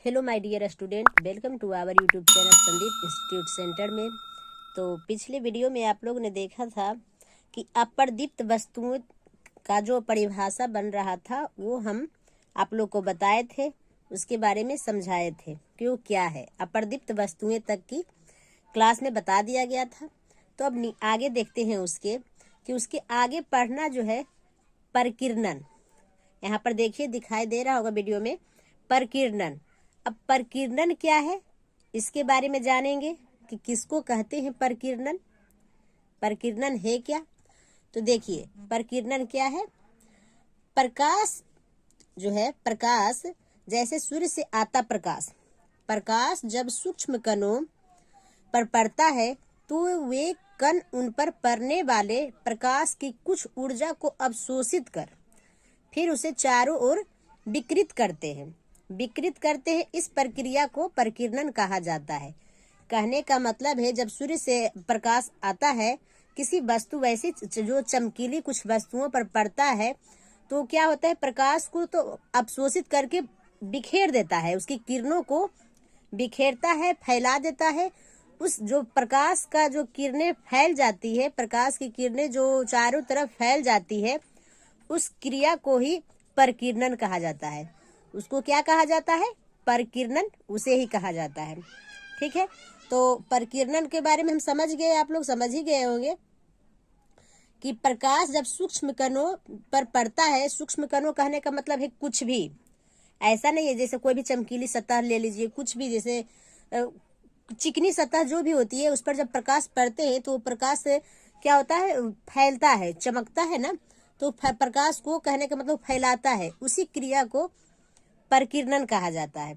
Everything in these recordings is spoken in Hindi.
Hello my dear student, welcome to our YouTube channel Sandeep institute centre में। तो पिछले वीडियो में आप लोग ने देखा था कि अपर्दीप्त वस्तुओं का जो परिभाषा बन रहा था वो हम आप लोग को बताए थे, उसके बारे में समझाए थे कि वो क्या है। अपर्दीप्त वस्तुएं तक की क्लास में बता दिया गया था। तो अब आगे देखते हैं उसके आगे पढ़ना जो है परकीर्णन। यहाँ पर देखिए दिखाई दे रहा होगा वीडियो में परकीर्णन। अब परकीर्णन क्या है इसके बारे में जानेंगे कि किसको कहते हैं परकीर्णन, परकीर्णन है क्या। तो देखिए परकीर्णन क्या है। प्रकाश जो है, प्रकाश जैसे सूर्य से आता प्रकाश जब सूक्ष्म कणों पर पड़ता है तो वे कण उन पर पड़ने वाले प्रकाश की कुछ ऊर्जा को अवशोषित कर फिर उसे चारों ओर विकृत करते हैं। इस प्रक्रिया को परकीर्णन कहा जाता है। कहने का मतलब है जब सूर्य से प्रकाश आता है, किसी वस्तु वैसी जो चमकीली कुछ वस्तुओं पर पड़ता है तो क्या होता है, प्रकाश को तो अवशोषित करके बिखेर देता है, उसकी किरणों को बिखेरता है, फैला देता है। उस जो प्रकाश का जो किरणें फैल जाती है, प्रकाश की किरणें जो चारों तरफ फैल जाती है, उस क्रिया को ही परकीर्णन कहा जाता है। उसको क्या कहा जाता है? परकीर्णन, उसे ही कहा जाता है। ठीक है, तो परकीर्णन के बारे में हम समझ गए, आप लोग समझ ही गए होंगे कि प्रकाश जब सूक्ष्म कणों पर पड़ता है, सूक्ष्म कणों कहने का मतलब है कुछ भी, ऐसा नहीं है जैसे कोई भी चमकीली सतह ले लीजिए, कुछ भी जैसे चिकनी सतह जो भी होती है उस पर जब प्रकाश पड़ते हैं तो प्रकाश क्या होता है, फैलता है, चमकता है ना। तो प्रकाश को कहने का मतलब फैलाता है, उसी क्रिया को परकीर्णन कहा जाता है।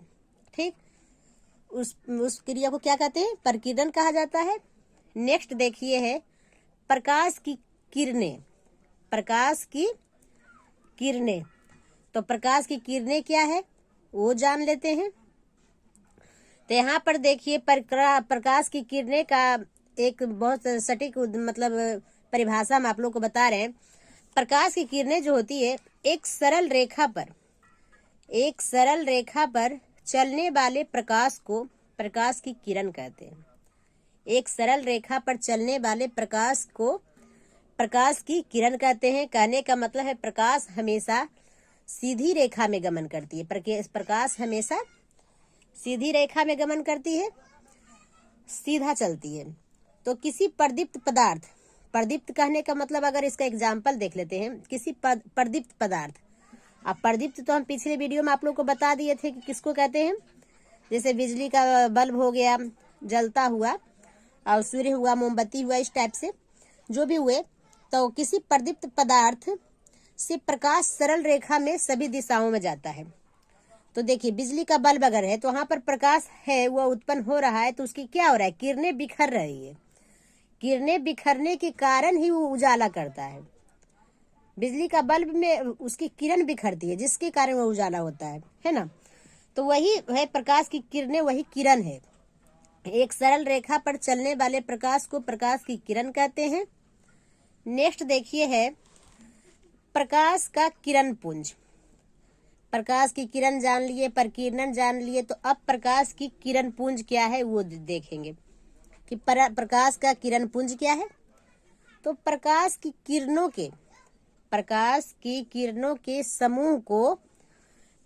ठीक, उस क्रिया को क्या कहते हैं? परकीर्णन कहा जाता है। नेक्स्ट देखिए है प्रकाश की किरणें। प्रकाश की किरणें, तो प्रकाश की किरणें क्या है वो जान लेते हैं। तो यहाँ पर देखिए प्रकाश की किरणें का एक बहुत सटीक मतलब परिभाषा हम आप लोग को बता रहे हैं। प्रकाश की किरणें जो होती है एक सरल रेखा पर चलने वाले प्रकाश को प्रकाश की किरण कहते हैं। एक सरल रेखा पर चलने वाले प्रकाश को प्रकाश की किरण कहते हैं। कहने का मतलब है प्रकाश हमेशा सीधी रेखा में गमन करती है। प्रकाश हमेशा सीधी रेखा में गमन करती है, सीधा चलती है। तो किसी प्रदीप्त पदार्थ, प्रदीप्त कहने का मतलब अगर इसका एग्जाम्पल देख लेते हैं, किसी प्रदीप्त पदार्थ। अब प्रदीप्त तो हम पिछले वीडियो में आप लोग को बता दिए थे कि किसको कहते हैं। जैसे बिजली का बल्ब हो गया जलता हुआ, और सूर्य हुआ, मोमबत्ती हुआ, इस टाइप से जो भी हुए। तो किसी प्रदीप्त पदार्थ से प्रकाश सरल रेखा में सभी दिशाओं में जाता है। तो देखिए बिजली का बल्ब अगर है तो वहां पर प्रकाश है, वो उत्पन्न हो रहा है, तो उसकी क्या हो रहा है, किरणें बिखर रही है। किरणें बिखरने के कारण ही वो उजाला करता है। बिजली का बल्ब में उसकी किरण बिखरती है जिसके कारण वो उजाला होता है ना। तो वही है प्रकाश की किरणें, वही किरण है। एक सरल रेखा पर चलने वाले प्रकाश को प्रकाश की किरण कहते हैं। नेक्स्ट देखिए है प्रकाश का किरण पुंज। प्रकाश की किरण जान लिए, परकीर्णन जान लिए, तो अब प्रकाश की किरण पुंज क्या है वो देखेंगे कि प्रकाश का किरण पुंज क्या है। तो प्रकाश की किरणों के समूह को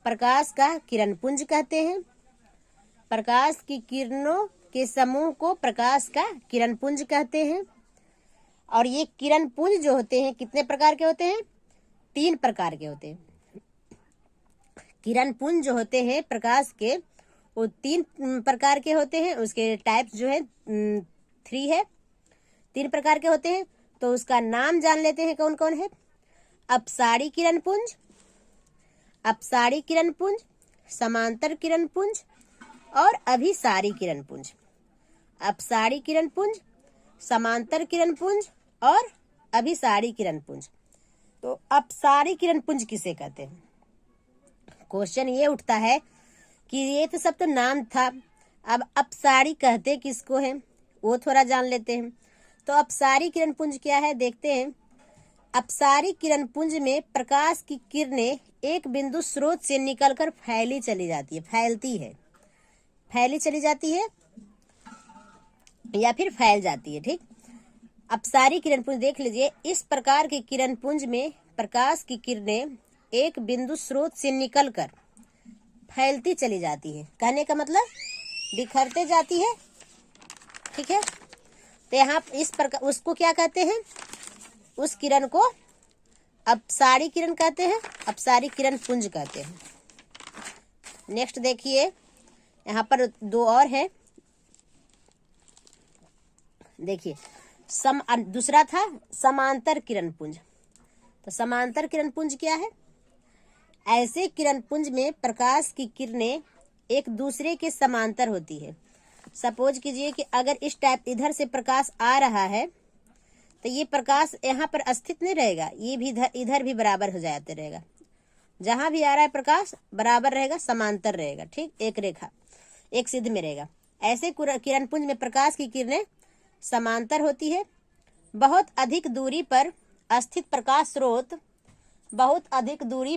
प्रकाश का किरण पुंज कहते हैं। प्रकाश की किरणों के समूह को प्रकाश का किरण पुंज कहते हैं। और ये किरण पुंज जो होते हैं कितने प्रकार के होते हैं? 3 प्रकार के होते हैं। किरण पुंज जो होते हैं प्रकाश के, वो 3 प्रकार के होते हैं। उसके टाइप्स जो है 3 है, 3 प्रकार के होते हैं। तो उसका नाम जान लेते हैं कौन कौन है। अपसारी किरण पुंज, समांतर किरण पुंज और अभिसारी किरण पुंज। अपसारी किरण पुंज, समांतर किरण पुंज और अभिसारी किरण पुंज। तो अपसारी किरण पुंज किसे कहते हैं? क्वेश्चन ये उठता है कि ये तो सब तो नाम था, अब अपसारी कहते किसको है वो थोड़ा जान लेते हैं। तो अपसारी किरण पुंज क्या है देखते हैं। अपसारी किरण पुंज में प्रकाश की किरणें एक बिंदु स्रोत से निकलकर फैलती है। फैली चली जाती है या फिर फैल जाती है। ठीक, अपसारी किरण पुंज देख लीजिए। इस प्रकार के किरण पुंज में प्रकाश की किरणें एक बिंदु स्रोत से निकलकर फैलती चली जाती है। कहने का मतलब बिखरते जाती है। ठीक है, तो यहाँ इस प्रकार उसको क्या कहते हैं, उस किरण को अपसारी किरण कहते हैं, अपसारी किरण पुंज कहते हैं। नेक्स्ट देखिए, यहाँ पर दो और है। देखिए, दूसरा था समांतर किरण पुंज। तो समांतर किरण पुंज क्या है? ऐसे किरण पुंज में प्रकाश की किरणें एक दूसरे के समांतर होती है। सपोज कीजिए कि अगर इस टाइप इधर से प्रकाश आ रहा है तो ये प्रकाश यहाँ पर स्थित नहीं रहेगा, ये भी इधर भी बराबर हो जाते रहेगा। जहां भी आ रहा है प्रकाश बराबर रहेगा, समांतर रहेगा। ठीक, एक रेखा एक सिद्ध में रहेगा। ऐसे किरण पुंज में प्रकाश की किरणें समांतर होती है। बहुत अधिक दूरी पर स्थित प्रकाश स्रोत बहुत अधिक दूरी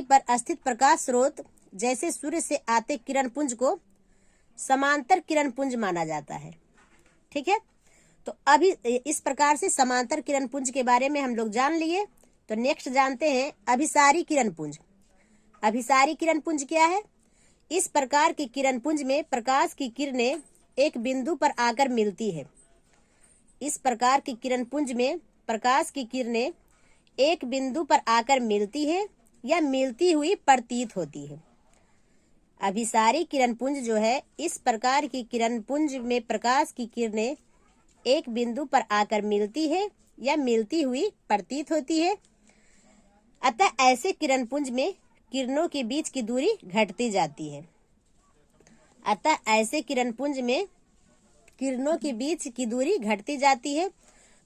पर स्थित प्रकाश स्रोत जैसे सूर्य से आते किरण पुंज को समांतर किरण पुंज माना जाता है। ठीक है, तो अभी इस प्रकार से समांतर किरण पुंज के बारे में हम लोग जान लिए। तो नेक्स्ट जानते हैं अभिसारी किरण पुंज। अभिसारी किरण पुंज क्या है? इस प्रकार की किरण पुंज में प्रकाश की किरणें एक बिंदु पर आकर मिलती है। इस प्रकार की किरण पुंज में प्रकाश की किरणें एक बिंदु पर आकर मिलती है या मिलती हुई प्रतीत होती है। अभिसारी किरण पुंज जो है, इस प्रकार की किरण पुंज में प्रकाश की किरणें एक बिंदु पर आकर मिलती है या मिलती हुई प्रतीत होती है। अतः ऐसे किरण पुंज में किरणों के बीच की दूरी घटती जाती है। अतः ऐसे किरण पुंज में किरणों के बीच की दूरी घटती जाती है।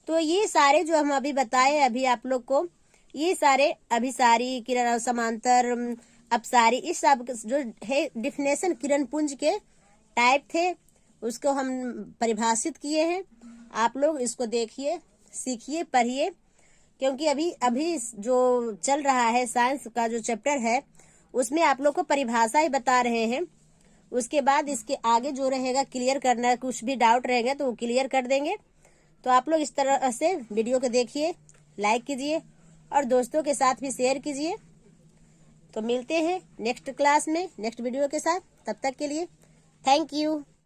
तो ये सारे जो हम अभी बताए अभी आप लोग को, ये सारे अभिसारी किरण, समांतर, अपसारी, इस सब जो है डिफिनेशन किरण पुंज के टाइप थे, उसको हम परिभाषित किए हैं। आप लोग इसको देखिए, सीखिए, पढ़िए, क्योंकि अभी जो चल रहा है साइंस का जो चैप्टर है उसमें आप लोग को परिभाषा ही बता रहे हैं। उसके बाद इसके आगे जो रहेगा क्लियर करना, कुछ भी डाउट रहेगा तो वो क्लियर कर देंगे। तो आप लोग इस तरह से वीडियो को देखिए, लाइक कीजिए और दोस्तों के साथ भी शेयर कीजिए। तो मिलते हैं नेक्स्ट क्लास में नेक्स्ट वीडियो के साथ। तब तक के लिए थैंक यू।